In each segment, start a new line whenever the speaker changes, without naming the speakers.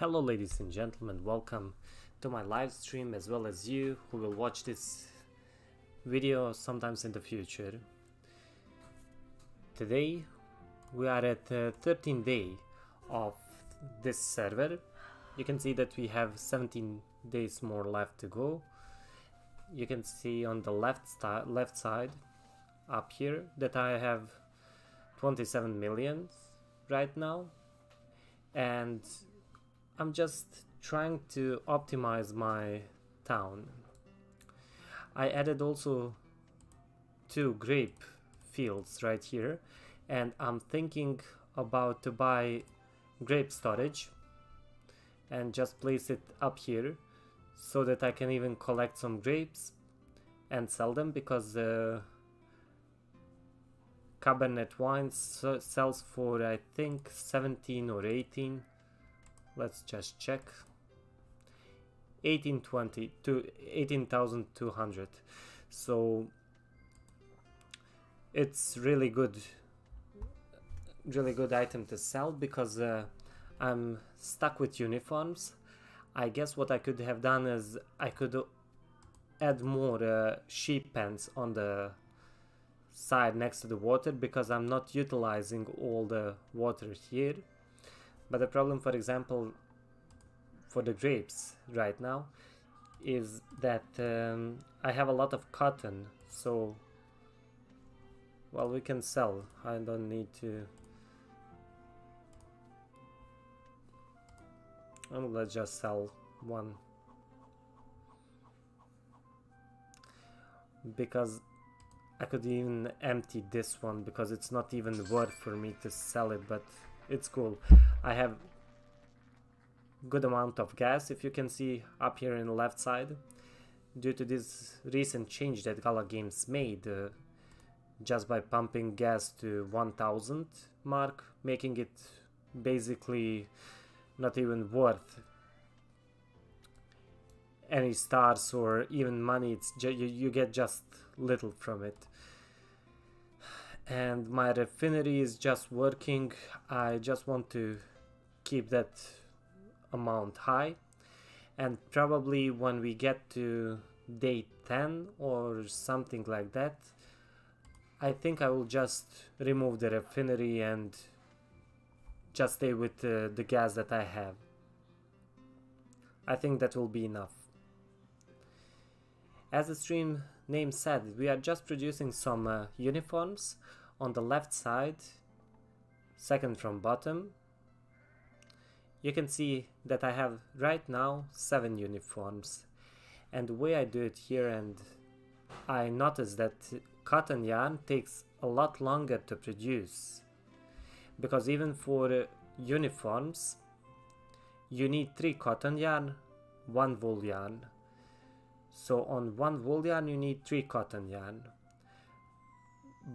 Hello ladies and gentlemen, welcome to my live stream as well as you who will watch this video sometimes in the future. Today we are at the 13th day of this server. You can see that we have 17 days more left to go. You can see on the left side up here that I have 27 million right now, and I'm just trying to optimize my town. I added also 2 grape fields right here, and I'm thinking about to buy grape storage and just place it up here so that I can even collect some grapes and sell them, because Cabernet wines sells for I think 17 or 18. Let's just check. 1820 to 18,200. So it's really good item to sell, because I'm stuck with uniforms. I guess what I could have done is I could add more sheep pens on the side next to the water, because I'm not utilizing all the water here. But the problem, for example, for the grapes right now is that I have a lot of cotton, so well, we can sell. I don't need to. Let's just sell one, because I could even empty this one, because it's not even worth for me to sell it, but it's cool. I have good amount of gas, if you can see up here in the left side, due to this recent change that Gala Games made, just by pumping gas to 1000 mark, making it basically not even worth any stars or even money. It's you get just little from it. And my refinery is just working. I just want to keep that amount high, and probably when we get to day 10 or something like that, I think I will just remove the refinery and just stay with the gas that I have. I think that will be enough. As the stream name said, we are just producing some uniforms on the left side, second from bottom. You can see that I have right now 7 uniforms, and the way I do it here, and I noticed that cotton yarn takes a lot longer to produce, because even for uniforms you need 3 cotton yarn, 1 wool yarn. So on 1 wool yarn you need 3 cotton yarn.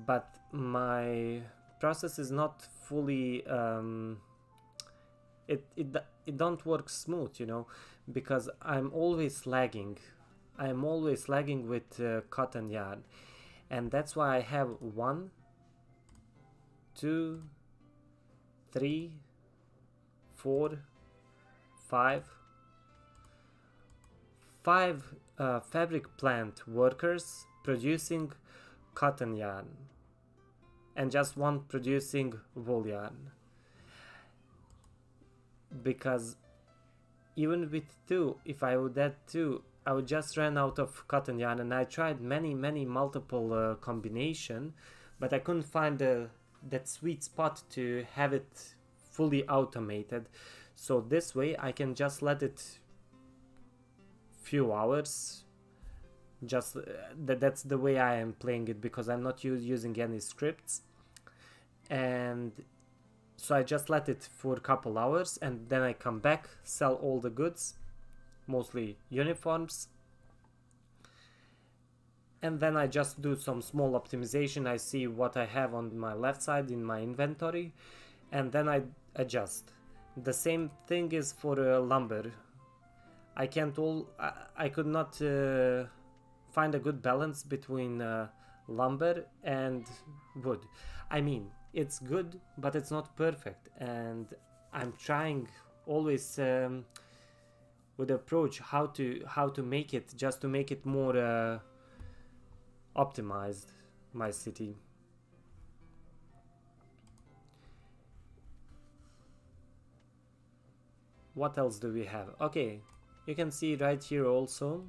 But my process is not fully it don't work smooth, you know, because I'm always lagging with cotton yarn, and that's why I have 1, 2, 3, 4, 5 fabric plant workers producing cotton yarn, and just 1 producing wool yarn, because even with 2, if I would add 2, I would just run out of cotton yarn. And I tried many multiple combination, but I couldn't find that sweet spot to have it fully automated. So this way I can just let it few hours. Just that's the way I am playing it, because I'm not using any scripts, and so I just let it for a couple hours, and then I come back, sell all the goods, mostly uniforms, and then I just do some small optimization. I see what I have on my left side in my inventory, and then I adjust. The same thing is for lumber. I could not find a good balance between lumber and wood. I mean, it's good, but it's not perfect, and I'm trying always with the approach how to make it, just to make it more optimized, my city. What else do we have? Okay, you can see right here also,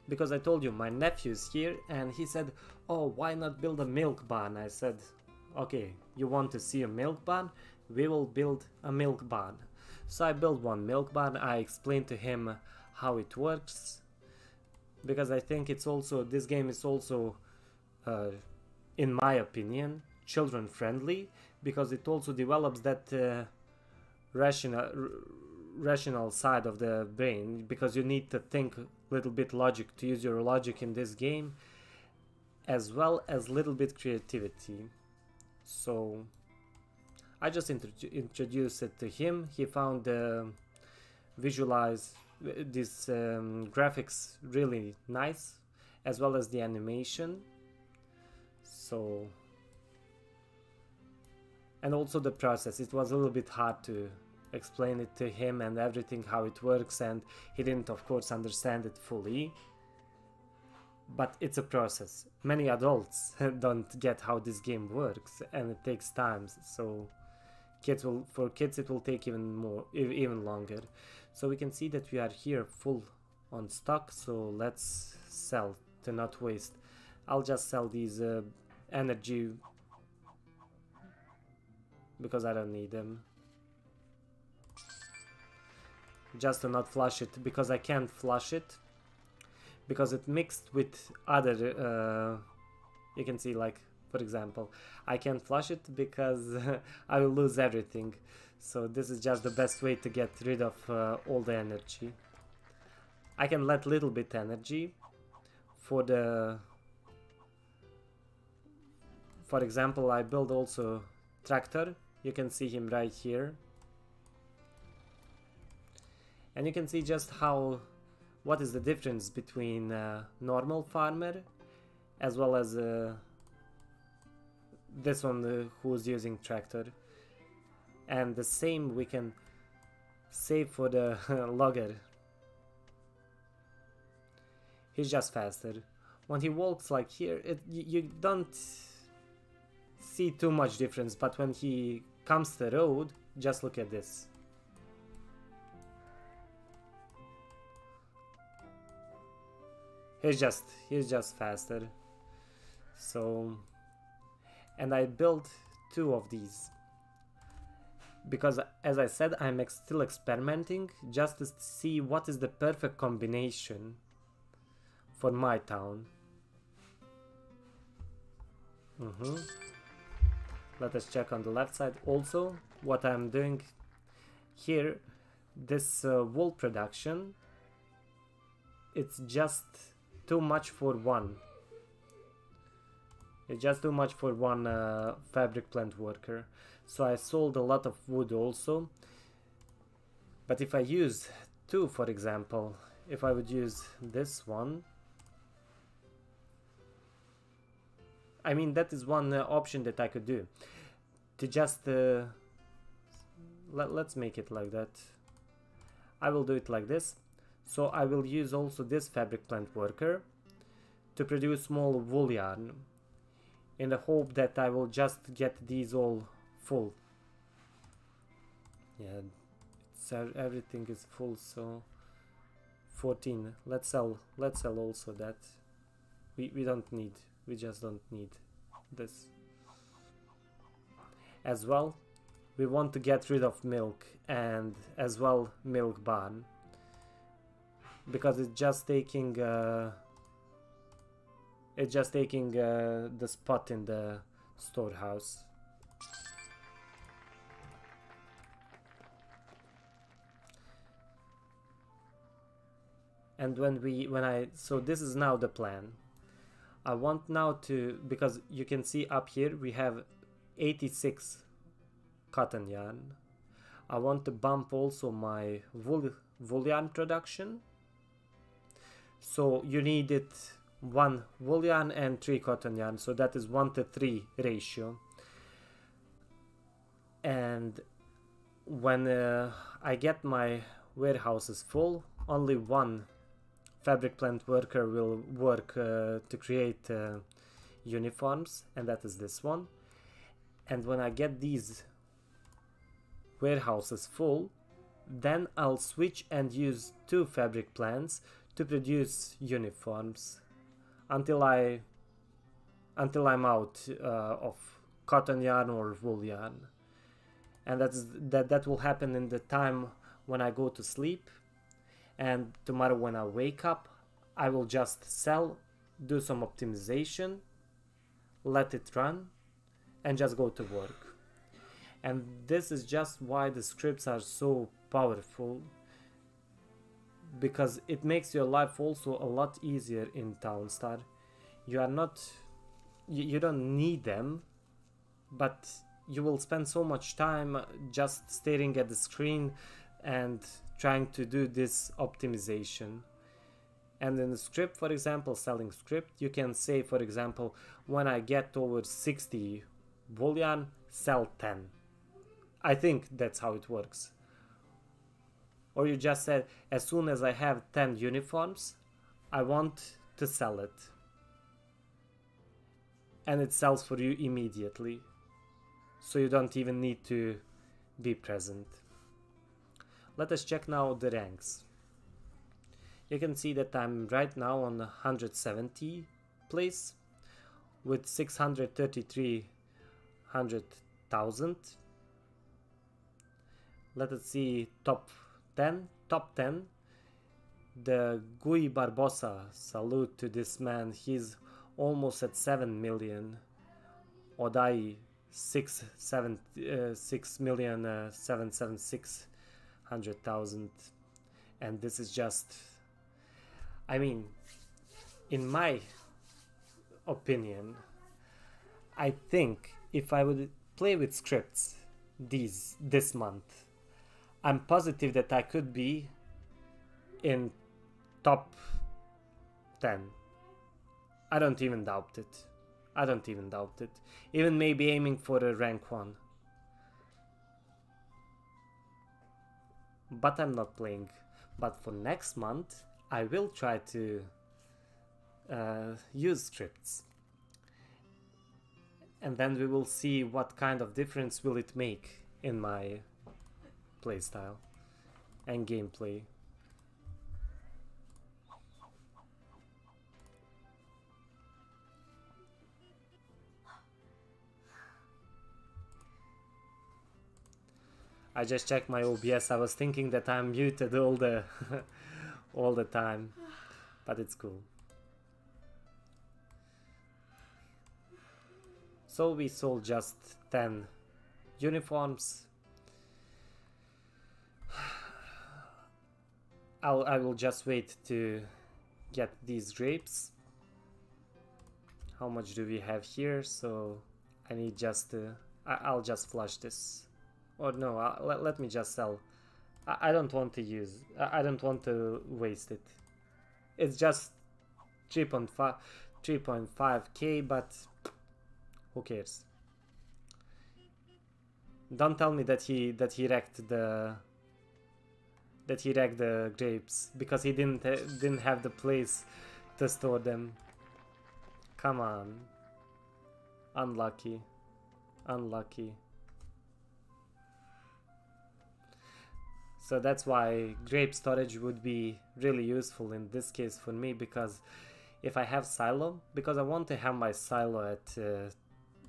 because I told you my nephew's here and he said, oh, why not build a milk barn? I said, okay, you want to see a milk barn? We will build a milk barn. So I built one milk barn. I explained to him how it works, because I think it's also, this game is also in my opinion children friendly, because it also develops that rational side of the brain, because you need to think a little bit logic, to use your logic in this game, as well as little bit creativity. So I just introduced it to him. He found visualize this graphics really nice, as well as the animation. So, and also the process, it was a little bit hard to explain it to him and everything, how it works, and he didn't of course understand it fully, but it's a process. Many adults don't get how this game works, and it takes time, so for kids it will take even longer. So we can see that we are here full on stock, so let's sell to not waste. I'll just sell these energy because I don't need them, just to not flush it, because I can't flush it because it mixed with other you can see, like for example, I can't flush it because I will lose everything. So this is just the best way to get rid of all the energy. I can let little bit energy for the, for example, I build also tractor. You can see him right here, and you can see just what is the difference between normal farmer as well as this one who's using tractor. And the same we can say for the logger. He's just faster. When he walks like here, you don't see too much difference, but when he comes to the road, just look at this. He's just faster. So, and I built 2 of these because, as I said, I'm still experimenting just to see what is the perfect combination for my town. Let us check on the left side also what I'm doing here. This wool production, it's just too much for one. It's just too much for one fabric plant worker. So I sold a lot of wood also. But if I use 2, for example, if I would use this one, I mean, that is one option that I could do. To just let's make it like that. I will do it like this. So I will use also this fabric plant worker to produce small wool yarn, in the hope that I will just get these all full. Yeah, everything is full, so 14. Let's sell also that. We don't need, we just don't need this. As well, we want to get rid of milk, and as well milk barn, because it's just taking the spot in the storehouse. And so this is now the plan. I want now to, because you can see up here we have 86 cotton yarn. I want to bump also my wool yarn production. So you need it 1 wool yarn and 3 cotton yarn, so that is 1:3 ratio. And when I get my warehouses full, only one fabric plant worker will work to create uniforms, and that is this one. And when I get these warehouses full, then I'll switch and use 2 fabric plants to produce uniforms until I'm out of cotton yarn or wool yarn. And that will happen in the time when I go to sleep, and tomorrow when I wake up I will just sell, do some optimization, let it run, and just go to work. And this is just why the scripts are so powerful, because it makes your life also a lot easier in Town Star. You are not, you don't need them, but you will spend so much time just staring at the screen and trying to do this optimization. And in the script, for example, selling script, you can say, for example, when I get over 60 wool yarn, sell 10. I think that's how it works. Or you just said, as soon as I have 10 uniforms, I want to sell it. And it sells for you immediately. So you don't even need to be present. Let us check now the ranks. You can see that I'm right now on 170 place with 633,000. Let us see top 10. Top 10. The Gui Barbosa, salute to this man, he's almost at 7 million. Odai 6,776,000, and this is just, I mean, in my opinion, I think if I would play with scripts this month, I'm positive that I could be in top 10. I don't even doubt it. I don't even doubt it. Even maybe aiming for a rank 1. But I'm not playing. But for next month, I will try to use scripts. And then we will see what kind of difference will it make in my playstyle and gameplay. I just checked my OBS. I was thinking that I'm muted all the all the time, but it's cool. So we sold just 10 uniforms. I will just wait to get these grapes. How much do we have here? So I need just to, I'll just flush this. Or no, let me just sell. I don't want to use, I don't want to waste it. It's just 3.5k, but who cares? Don't tell me that he wrecked the grapes because he didn't have the place to store them. Come on. Unlucky. Unlucky. So that's why grape storage would be really useful in this case for me, because if I have silo, because I want to have my silo at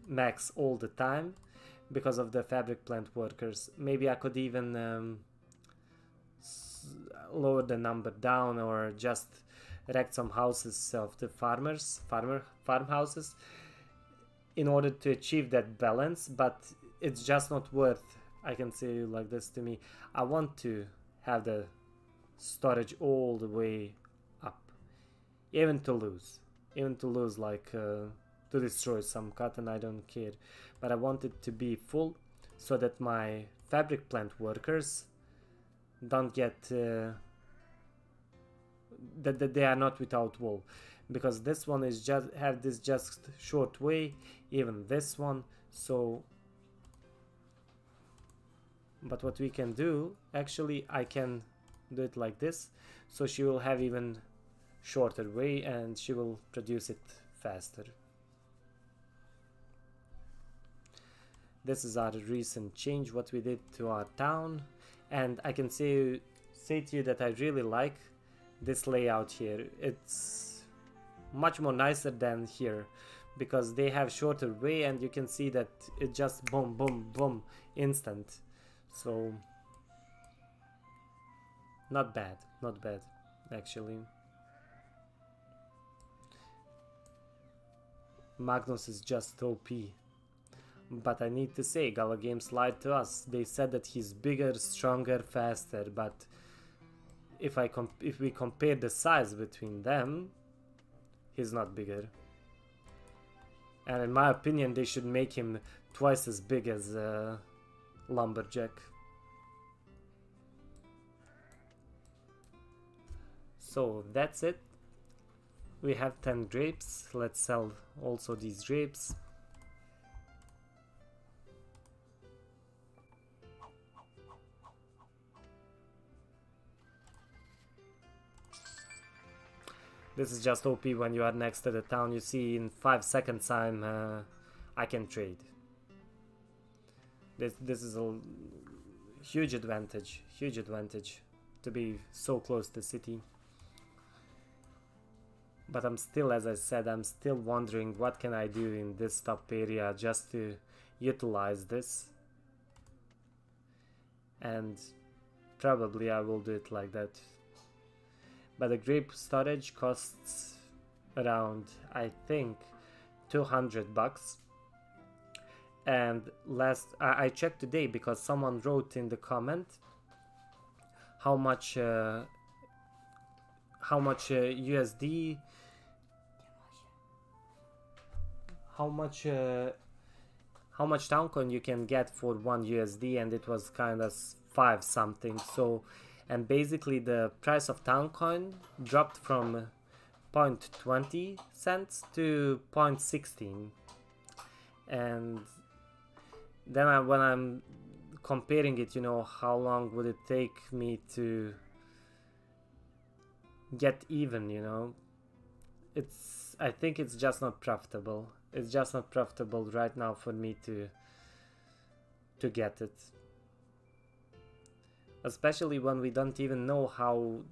max all the time because of the fabric plant workers, maybe I could even lower the number down or just erect some houses of the farmhouses in order to achieve that balance, but it's just not worth. I can say like this to me, I want to have the storage all the way up, even to lose like to destroy some cotton, I don't care, but I want it to be full so that my fabric plant workers don't get that they are not without wool, because this one is just have this just short way, even this one, so But what we can do, actually I can do it like this, so she will have even shorter way and she will produce it faster. This is our recent change, what we did to our town, and I can say to you that I really like this layout here. It's much more nicer than here, because they have shorter way and you can see that it just boom boom boom instant. So not bad actually. Magnus is just OP. But I need to say, Gala Games lied to us. They said that he's bigger, stronger, faster, but if we compare the size between them, he's not bigger. And in my opinion, they should make him twice as big as Lumberjack. So that's it. We have 10 grapes. Let's sell also these grapes. This is just OP when you are next to the town. You see in 5 seconds I can trade. This is a huge advantage to be so close to the city. But I'm still, as I said, I'm still wondering what can I do in this top area just to utilize this. And probably I will do it like that. But the grape storage costs around, I think, 200 bucks. And I checked today because someone wrote in the comment how much USD, how much town coin you can get for 1 USD, and it was kind of 5 something. So, and basically the price of town coin dropped from 0.20 cents to 0.16, and then when I'm comparing it, you know, how long would it take me to get even, you know, I think it's just not profitable. It's just not profitable right now for me to get it, especially when we don't even know how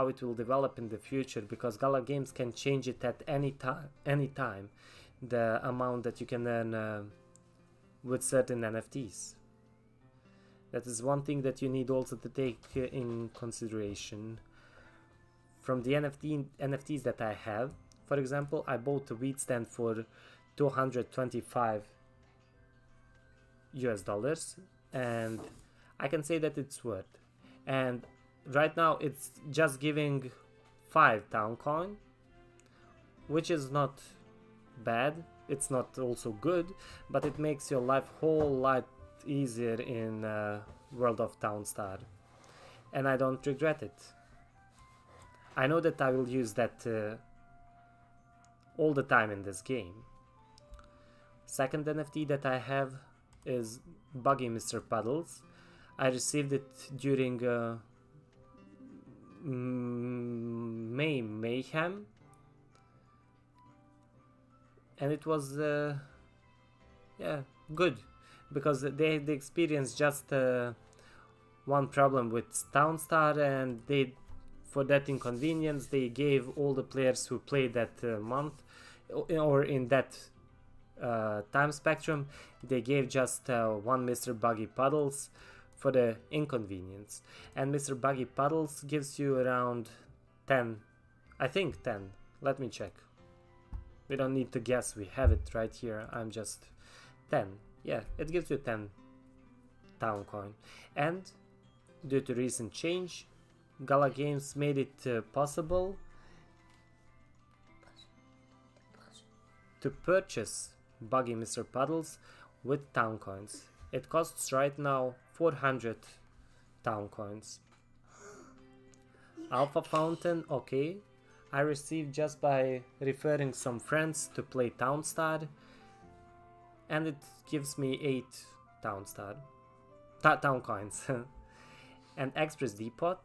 it will develop in the future, because Gala Games can change it at any time, the amount that you can earn with certain NFTs. That is one thing that you need also to take in consideration. From the NFTs that I have, for example, I bought a wheat stand for $225 US, and I can say that it's worth. And right now it's just giving 5 town coin, which is not bad. It's not also good, but it makes your life whole lot easier in World of Town Star, and I don't regret it. I know that I will use that all the time in this game. Second NFT that I have is Buggy Mr. Puddles. I received it during May Mayhem, and it was yeah, good, because they experienced just one problem with Town Star, and for that inconvenience they gave all the players who played that month or in that time spectrum, they gave just one Mr. Buggy Puddles for the inconvenience. And Mr. Buggy Puddles gives you around 10, I think 10, let me check. We don't need to guess, we have it right here. I'm just 10, yeah, it gives you 10 town coin. And due to recent change, Gala Games made it possible to purchase Buggy Mr. Puddles with town coins. It costs right now 400 town coins. Alpha Fountain, okay. I received just by referring some friends to play Town Star, and it gives me 8 Town Star. town coins. And Express Depot,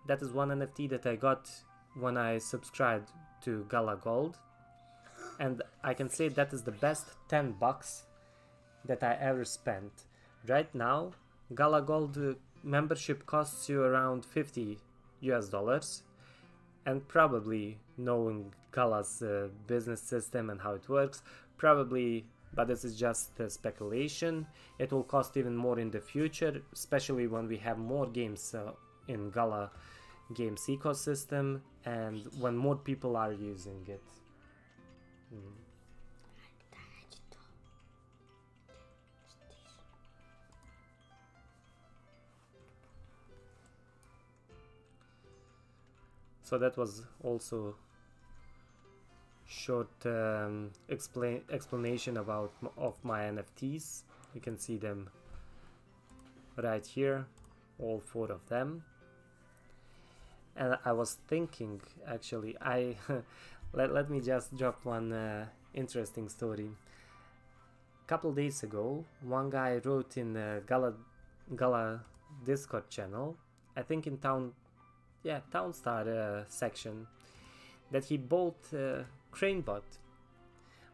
that is one NFT that I got when I subscribed to Gala Gold, and I can say that is the best $10 that I ever spent. Right now, Gala Gold membership costs you around $50 US, and probably knowing Gala's business system and how it works, probably, but this is just speculation, it will cost even more in the future, especially when we have more games in Gala games ecosystem and when more people are using it. So that was also short explanation about of my NFTs. You can see them right here, all 4 of them. And I was thinking, actually, let me just drop one interesting story. A couple days ago, one guy wrote in Gala Discord channel, I think in Town Star section, that he bought Cranebot,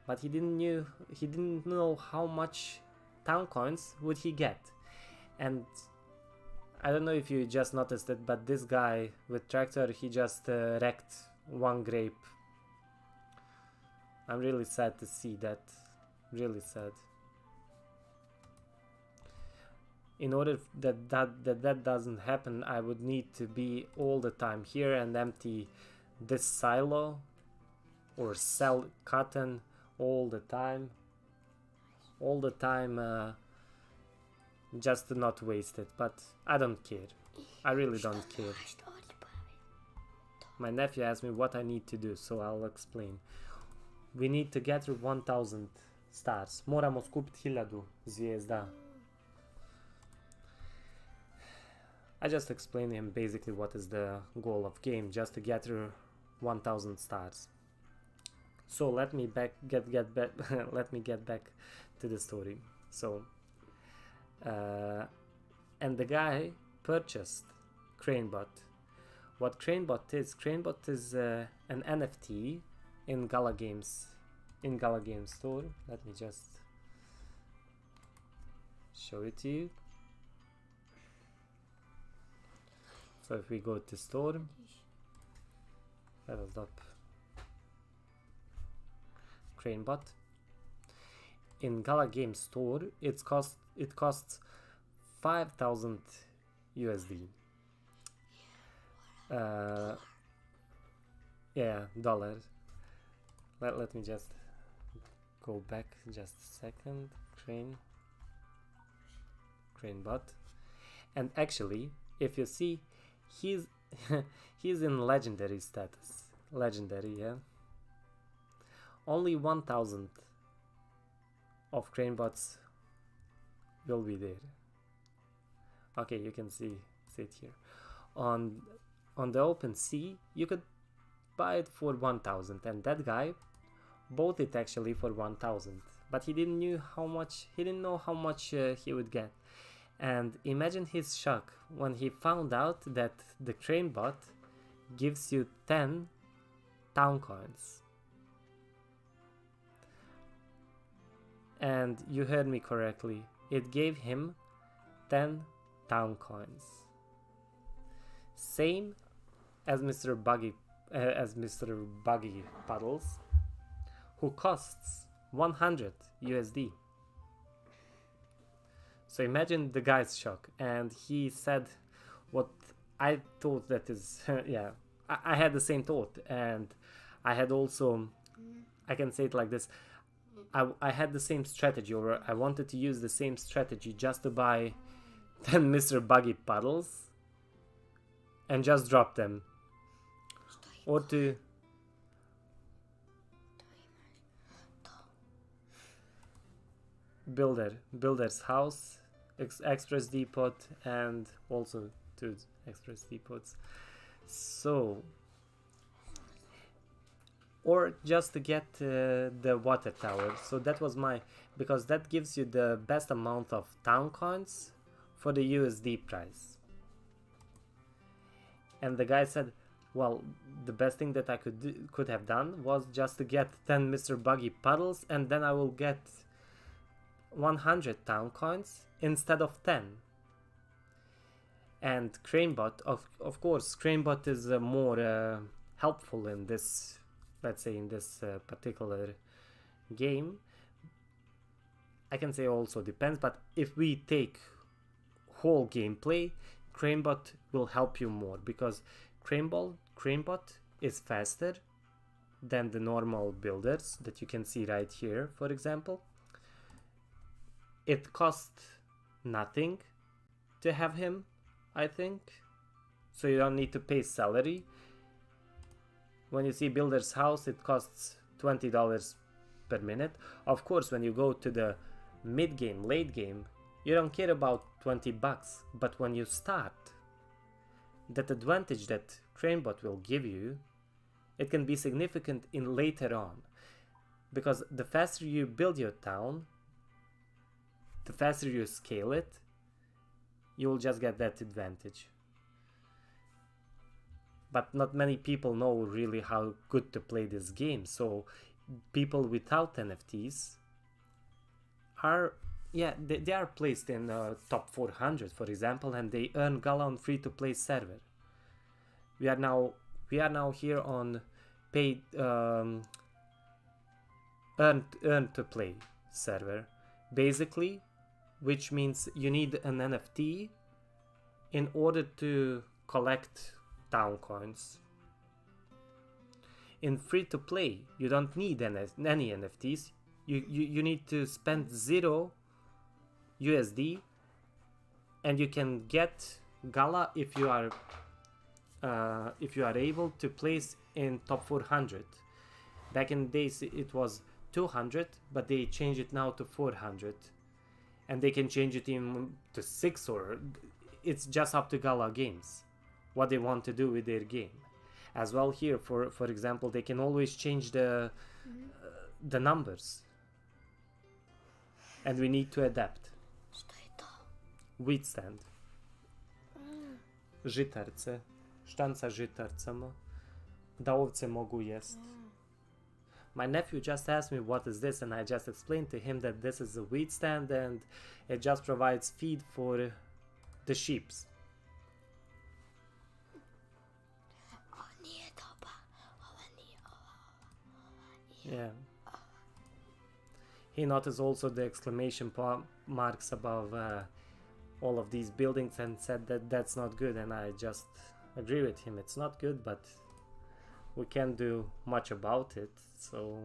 but he didn't know how much town coins would he get. And I don't know if you just noticed it, but this guy with tractor, he just wrecked one grape. I'm really sad to see that, really sad. In order that doesn't happen, I would need to be all the time here and empty this silo or sell cotton all the time, just to not waste it. But I don't care, I really don't care. My nephew asked me what I need to do, so I'll explain. We need to get 1000 stars. Moramo skupiti 1000 zvijezda. I just explained him basically what is the goal of game, just to get 1000 stars. So let me get back let me get back to the story. So and the guy purchased Cranebot. What Cranebot is an NFT in Gala Games store. Let me just show it to you. So if we go to store, leveled up Cranebot. In Gala Games store, it costs 5,000 USD. Yeah, dollars. Let me just go back just a second. Cranebot. And actually, if you see, he's he's in legendary status. Legendary, yeah. Only 1000 of Cranebots will be there. Okay, you can see it here. On the OpenSea, you could buy it for 1000, and that guy bought it actually for 1000, but he didn't know how much he would get. And imagine his shock when he found out that the Cranebot gives you 10 town coins. And you heard me correctly, it gave him 10 town coins. Same as Mr. Buggy Puddles, who costs 100 USD. So imagine the guy's shock, and he said what I thought that is, yeah, I had the same thought, and I had also, I can say it like this, I had the same strategy, or I wanted to use the same strategy just to buy 10 Mr. Buggy Puddles and just drop them. Or to Builder's House, Express Depot, and also 2 Express Depots. So, or just to get the water tower. So that was because that gives you the best amount of town coins for the USD price. And the guy said, well, the best thing that I could have done was just to get 10 Mr. Buggy puddles, and then I will get 100 town coins instead of 10. And Cranebot, of course, Cranebot is more helpful in this, let's say in this particular game. I can say also depends, but if we take whole gameplay, Cranebot will help you more, because Cranebot is faster than the normal builders that you can see right here, for example. It costs nothing to have him, I think, so you don't need to pay salary. When you see Builder's House, it costs $20 per minute. Of course, when you go to the mid game, late game, you don't care about 20 bucks, but when you start, that advantage that Cranebot will give you, it can be significant in later on, because the faster you build your town, the faster you scale it, you will just get that advantage. But not many people know really how good to play this game, so people without NFTs are, yeah, they are placed in top 400, for example, and they earn Gala on free-to-play server. We are now here on paid earn to play server, basically, which means you need an NFT in order to collect town coins. In free-to-play, you don't need any NFTs. You need to spend 0 USD, and you can get Gala if you are able to place in top 400. Back in the days it was 200, but they changed it now to 400, and they can change it even to 6, or it's just up to Gala Games what they want to do with their game. As well here, for example, they can always change the numbers, and we need to adapt. Wheat stand. Żytarce. Sztanca żytarca ma. Da ovce mogu jest. My nephew just asked me what is this, and I just explained to him that this is a wheat stand and it just provides feed for the sheeps. Yeah. He noticed also the exclamation marks above all of these buildings and said that that's not good, and I just agree with him. It's not good, but we can't do much about it. So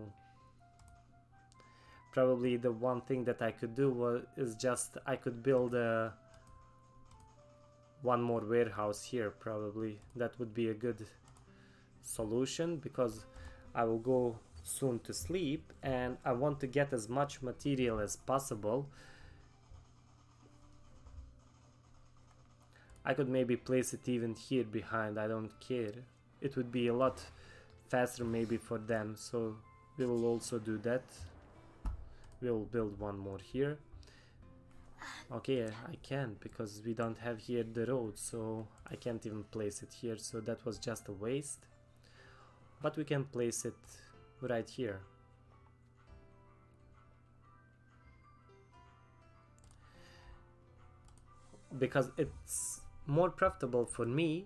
probably the one thing that I could do is just I could build one more warehouse here. Probably that would be a good solution, because I will go soon to sleep and I want to get as much material as possible. I could maybe place it even here behind, I don't care. It would be a lot faster maybe for them, so we will also do that. We will build one more here. Okay, I can't, because we don't have here the road, so I can't even place it here, so that was just a waste. But we can place it right here. Because it's more profitable for me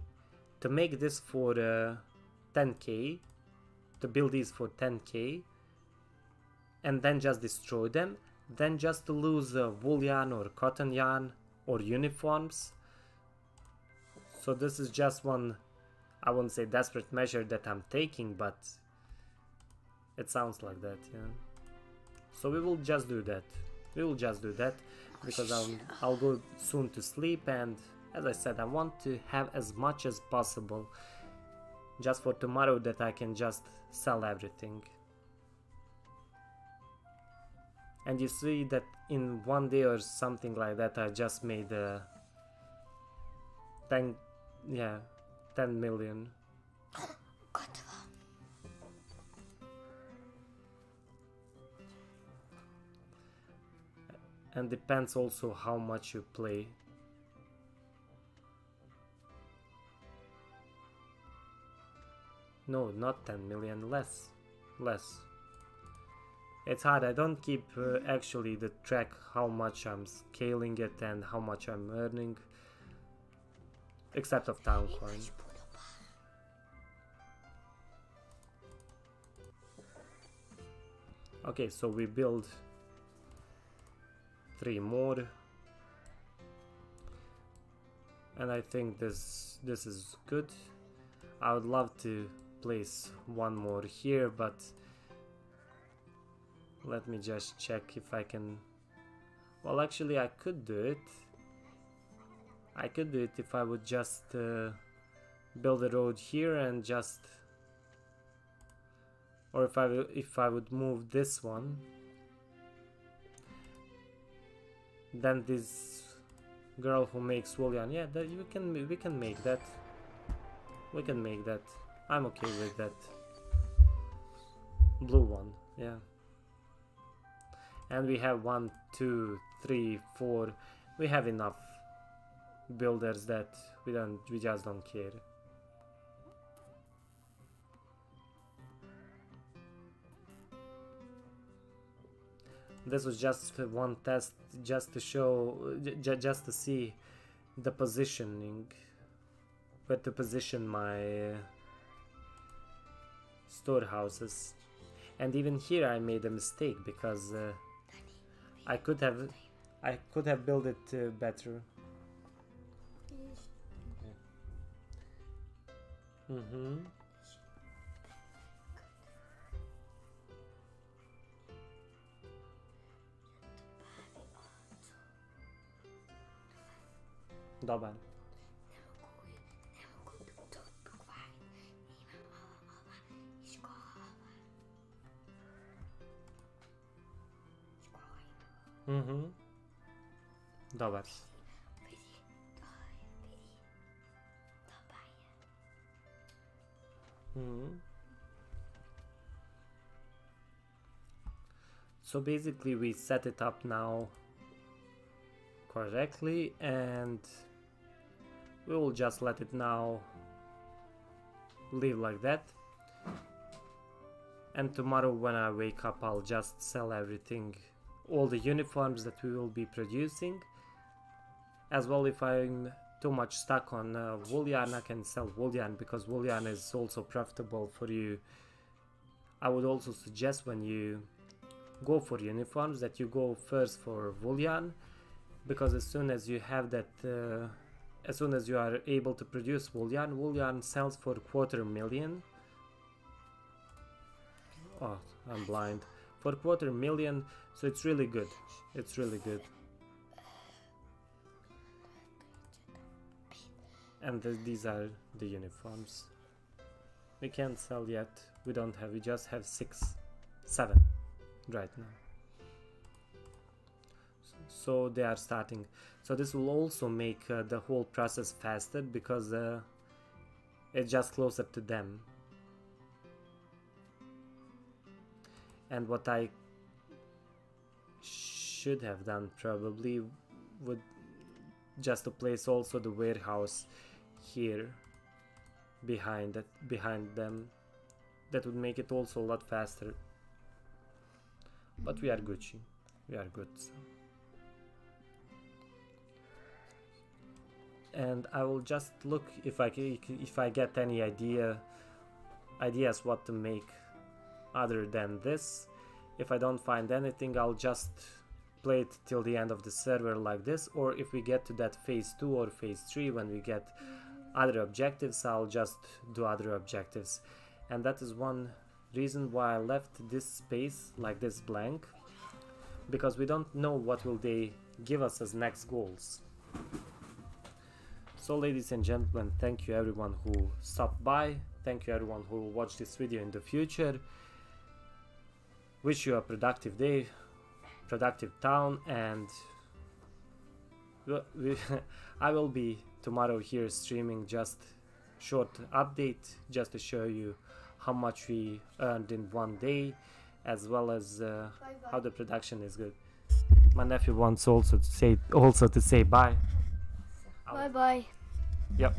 to make this for 10k, to build these for 10k and then just destroy them, than just to lose wool yarn or cotton yarn or uniforms. So this is just one, I wouldn't say desperate measure that I'm taking, but it sounds like that, yeah. So we will just do that. We will just do that, because I'll go soon to sleep, and as I said, I want to have as much as possible just for tomorrow, that I can just sell everything. And you see that in one day or something like that, I just made 10 million. And depends also how much you play. no, not 10 million, less. It's hard, I don't keep actually the track how much I'm scaling it and how much I'm earning, except of town coin. Okay, so we build 3 more, and I think this is good. I would love to place one more here, but let me just check if I can. Well, actually I could do it. I could do it if I would just build a road here and just, or if I would move this one, then this girl who makes Woolyard, yeah, that we can make that. We can make that. I'm okay with that. Blue one, yeah. And we have 1, 2, 3, 4. We have enough builders that we just don't care. This was just one test, just to show, just to see the positioning, where to position my storehouses. And even here I made a mistake because I could have built it better. Dobra. Dobra. So basically we set it up now correctly, and we will just let it now live like that. And tomorrow when I wake up, I'll just sell everything, all the uniforms that we will be producing. As well, if I'm too much stuck on wool yarn, I can sell wool yarn, because wool yarn is also profitable for you. I would also suggest when you go for uniforms that you go first for wool yarn, because as soon as you have that, as soon as you are able to produce wool yarn sells for 250,000. Oh, I'm blind. For 250,000, so it's really good. It's really good. And these are the uniforms. We can't sell yet. We don't have. We just have 7 right now. So they are starting. So this will also make the whole process faster, because it's just closer to them. And what I should have done probably would just to place also the warehouse here behind them. That would make it also a lot faster. But we are Gucci. We are good. So. And I will just look if I get any ideas what to make other than this. If I don't find anything, I'll just play it till the end of the server like this, or if we get to that phase 2 or phase 3 when we get other objectives, I'll just do other objectives. And that is one reason why I left this space like this blank, because we don't know what will they give us as next goals. So ladies and gentlemen, thank you everyone who stopped by, thank you everyone who will watch this video in the future. Wish you a productive day, productive town, and I will be tomorrow here streaming just short update just to show you how much we earned in one day, as well as how the production is good. My nephew wants also to say bye.
Bye bye.
Yep.